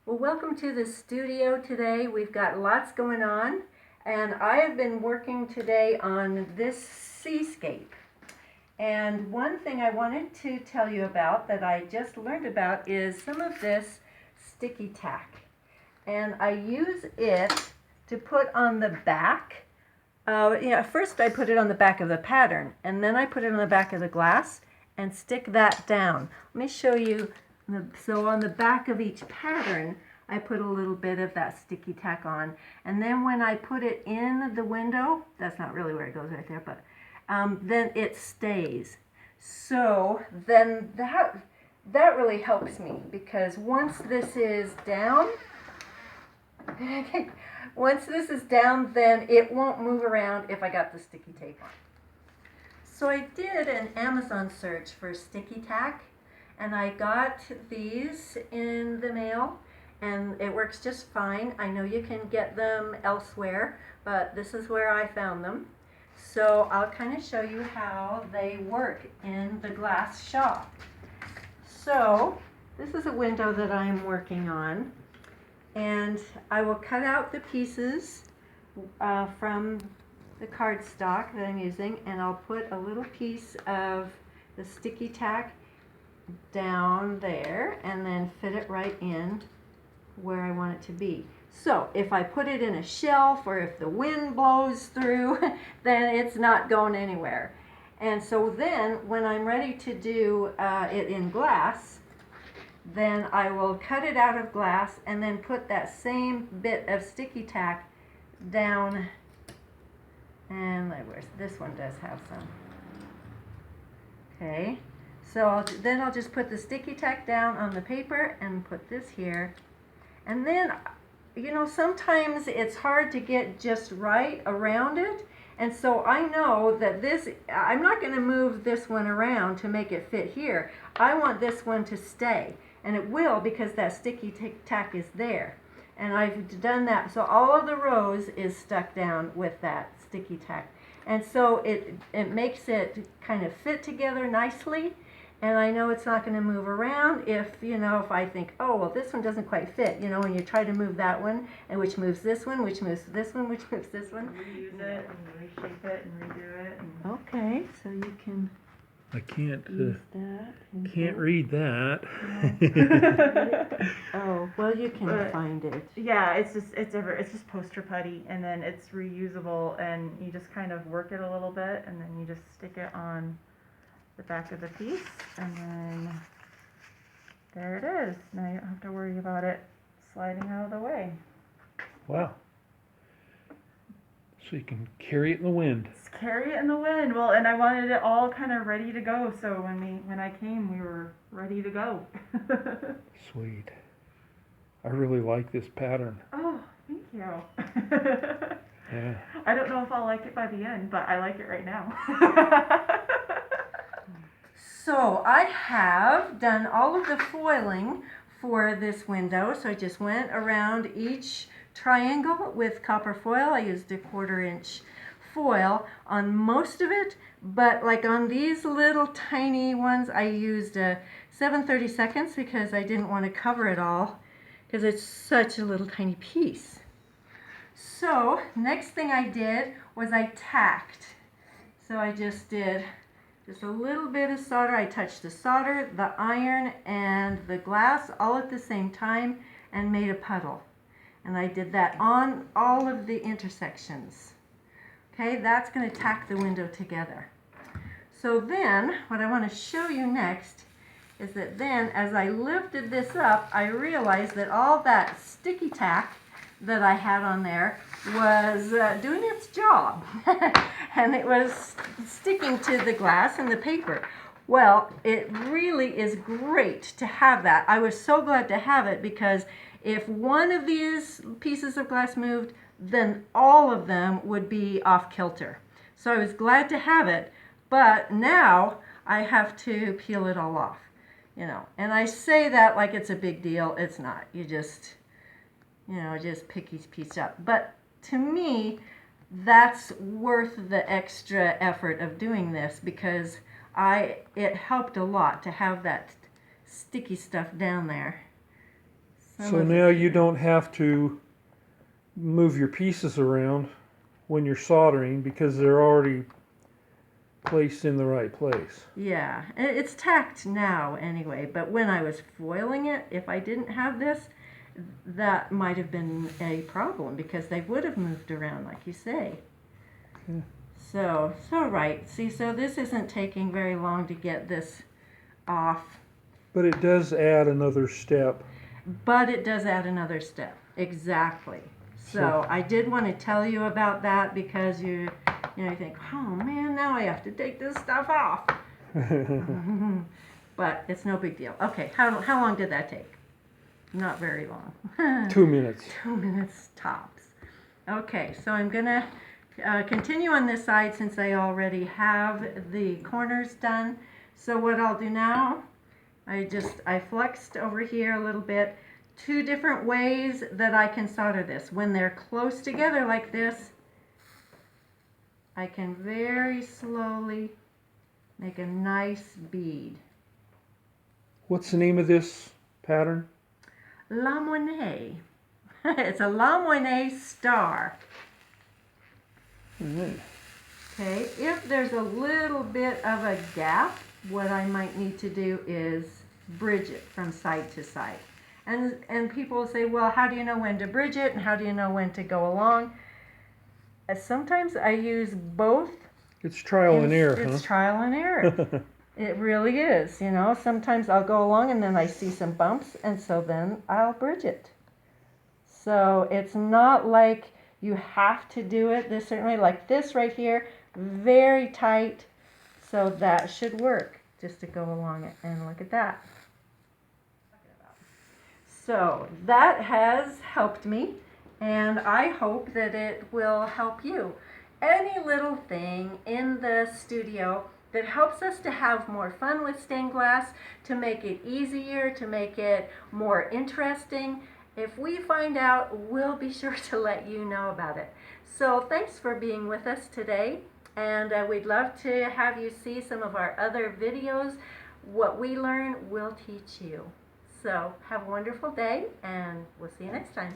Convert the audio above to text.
Well, welcome to the studio today. We've got lots going on, and I have been working today on this seascape. And one thing I wanted to tell you about that I just learned about is some of this sticky tack. And I use it to put on the back. First I put it on the back of the pattern, and then I put it on the back of the glass and stick that down. Let me show you. So on the back of each pattern, I put a little bit of that sticky tack on. And then when I put it in the window, that's not really where it goes right there, but then it stays. So then that really helps me, because once this is down, then it won't move around if I got the sticky tape on. So I did an Amazon search for sticky tack, and I got these in the mail, and it works just fine. I know you can get them elsewhere, but this is where I found them. So I'll kind of show you how they work in the glass shop. So this is a window that I'm working on, and I will cut out the pieces from the cardstock that I'm using, and I'll put a little piece of the sticky tack down there and then fit it right in where I want it to be. So if I put it in a shelf, or if the wind blows through, then it's not going anywhere. And so then when I'm ready to do it in glass, then I will cut it out of glass and then put that same bit of sticky tack down. And this one does have some. Okay. So then I'll just put the sticky tack down on the paper and put this here. And then, sometimes it's hard to get just right around it. And so I know that I'm not going to move this one around to make it fit here. I want this one to stay. And it will, because that sticky tack is there. And I've done that. So all of the rows is stuck down with that sticky tack. And so it makes it kind of fit together nicely. And I know it's not going to move around if I think, oh, well, this one doesn't quite fit, when you try to move that one, and which moves this one, which moves this one, which moves this one. Reuse it and reshape it and redo it. And okay, so you can I can't can't read that. Oh, well, you can find it. Yeah, it's just poster putty, and then it's reusable, and you just kind of work it a little bit, and then you just stick it on the back of the piece, and then there it is. Now you don't have to worry about it sliding out of the way. Wow. So you can carry it in the wind. Just carry it in the wind. Well, and I wanted it all kind of ready to go, so when I came, we were ready to go. Sweet. I really like this pattern. Oh, thank you. Yeah. I don't know if I'll like it by the end, but I like it right now. So I have done all of the foiling for this window. So I just went around each triangle with copper foil. I used a 1/4 inch foil on most of it, but like on these little tiny ones, I used a 7/32 because I didn't want to cover it all, because it's such a little tiny piece. So next thing I did was I tacked. So I just did just a little bit of solder. I touched the solder, the iron, and the glass all at the same time and made a puddle. And I did that on all of the intersections. Okay, that's going to tack the window together. So then, what I want to show you next is that then, as I lifted this up, I realized that all that sticky tack that I had on there was doing its job. And it was sticking to the glass and the paper. Well, it really is great to have that. I was so glad to have it, because if one of these pieces of glass moved, then all of them would be off kilter. So I was glad to have it, but now I have to peel it all off, And I say that like it's a big deal. It's not. You just pick each piece up. But to me, that's worth the extra effort of doing this, because it helped a lot to have that sticky stuff down there. So now you don't have to move your pieces around when you're soldering because they're already placed in the right place. Yeah, it's tacked now anyway, but when I was foiling it, if I didn't have this, that might have been a problem because they would have moved around like you say. Yeah. So right, see, so this isn't taking very long to get this off. But it does add another step. But it does add another step, exactly. So I did want to tell you about that because you think, oh man, now I have to take this stuff off. But it's no big deal. Okay, how long did that take? Not very long. 2 minutes. 2 minutes tops. Okay, so I'm gonna continue on this side since I already have the corners done. So what I'll do now, I flexed over here a little bit. 2 different ways that I can solder this. When they're close together like this, I can very slowly make a nice bead. What's the name of this pattern? La Monnaie. It's a La Monnaie star. Mm-hmm. Okay, if there's a little bit of a gap, what I might need to do is bridge it from side to side. And people say, well, how do you know when to bridge it and how do you know when to go along? Sometimes I use both. It's trial and error, It's trial and error. It really is, Sometimes I'll go along and then I see some bumps and so then I'll bridge it. So it's not like you have to do it this certain way, like this right here, very tight. So that should work just to go along it and look at that. So that has helped me and I hope that it will help you. Any little thing in the studio that helps us to have more fun with stained glass, to make it easier, to make it more interesting. If we find out, we'll be sure to let you know about it. So thanks for being with us today, and we'd love to have you see some of our other videos. What we learn, we'll teach you. So have a wonderful day, and we'll see you next time.